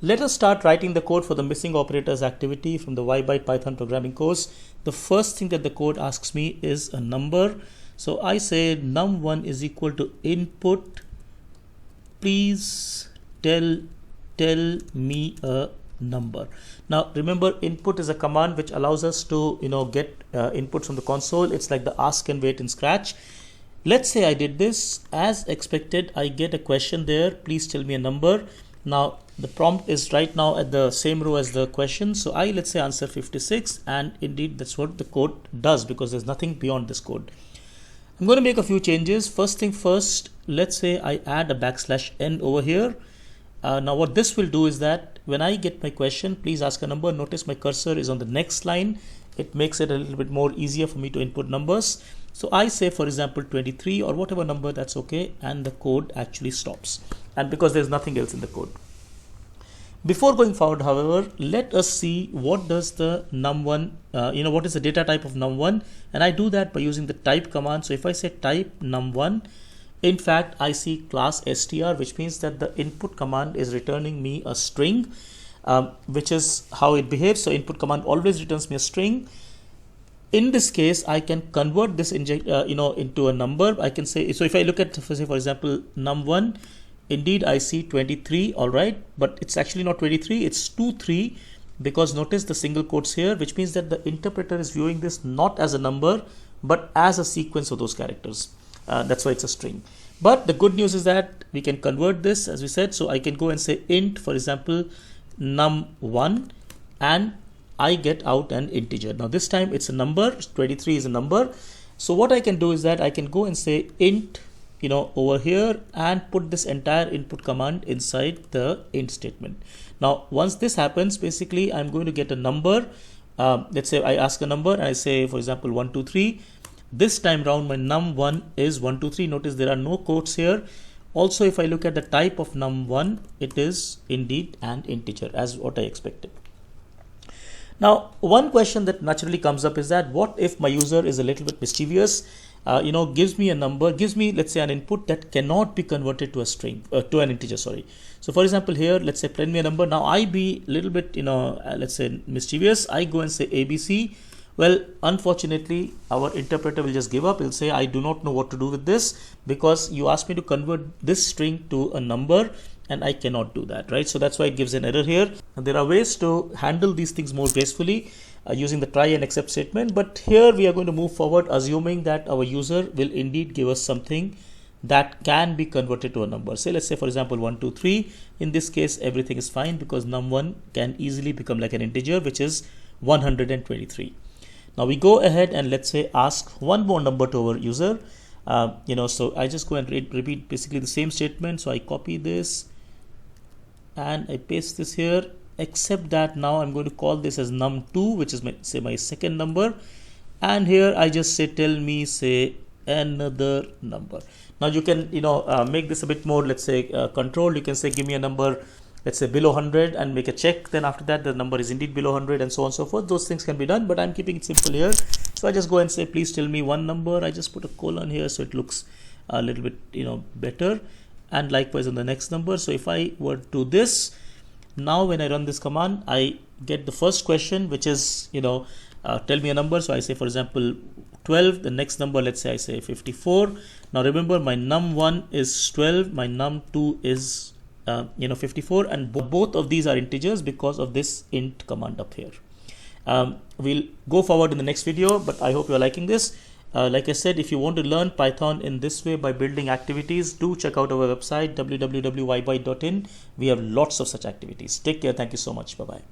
Let us start writing the code for the missing operators activity from the Why Byte Python programming course. The first thing that the code asks me is a number. So I say num1 is equal to input. Please tell me a number. Now remember, input is a command which allows us to get inputs from the console. It's like the ask and wait in Scratch. Let's say I did this as expected. I get a question there. Please tell me a number. Now the prompt is right now at the same row as the question. So let's say answer 56, and indeed that's what the code does because there's nothing beyond this code. I'm going to make a few changes. First thing first, let's say I add a \n over here. Now what this will do is that when I get my question, please ask a number, notice my cursor is on the next line. It makes it a little bit more easier for me to input numbers. So I say, for example, 23 or whatever number, that's okay. And the code actually stops. And because there's nothing else in the code. Before going forward, however, let us see what does the num1, what is the data type of num1. And I do that by using the type command. So if I say type num1, in fact, I see class str, which means that the input command is returning me a string, which is how it behaves. So input command always returns me a string. In this case, I can convert this into a number. I can say, so if I look at, say, for example, num1, indeed I see 23, all right, but it's actually not 23, it's 23, because notice the single quotes here, which means that the interpreter is viewing this not as a number, but as a sequence of those characters. That's why it's a string. But the good news is that we can convert this, as we said. So I can go and say int, for example, num1, and I get out an integer. Now this time it's a number, 23 is a number. So what I can do is that I can go and say int, over here, and put this entire input command inside the int statement. Now once this happens, basically I'm going to get a number. Let's say I ask a number and I say, for example, 123. This time round my num1 is 123. Notice there are no quotes here. Also, if I look at the type of num1, it is indeed an integer, as what I expected. Now one question that naturally comes up is that what if my user is a little bit mischievous, gives me a number, gives me, let's say, an input that cannot be converted to a string, to an integer, sorry. So for example here, let's say print me a number. Now I be a little bit, let's say mischievous. I go and say ABC. Well, unfortunately, our interpreter will just give up. He'll say, I do not know what to do with this because you asked me to convert this string to a number and I cannot do that, right? So that's why it gives an error here. And there are ways to handle these things more gracefully using the try and except statement. But here we are going to move forward, assuming that our user will indeed give us something that can be converted to a number. Say, let's say, for example, 123. In this case, everything is fine because num1 can easily become like an integer, which is 123. Now we go ahead and let's say ask one more number to our user. So I just go and repeat basically the same statement. So I copy this and I paste this here, except that now I'm going to call this as num2, which is my second number. And here I just say, tell me, say, another number. Now you can, make this a bit more, let's say, controlled. You can say, give me a number, let's say below 100, and make a check. Then after that, the number is indeed below 100 and so on and so forth. Those things can be done, but I'm keeping it simple here. So I just go and say, please tell me one number. I just put a colon here so it looks a little bit, better. And likewise on the next number. So if I were to do this, now when I run this command, I get the first question, which is, tell me a number. So I say, for example, 12. The next number, let's say I say 54. Now remember, my num1 is 12. My num2 is 54, and both of these are integers because of this int command up here. We'll go forward in the next video, but I hope you're liking this. Like I said, if you want to learn Python in this way by building activities, do check out our website www.whybyte.in. We have lots of such activities. Take care. Thank you so much. Bye bye.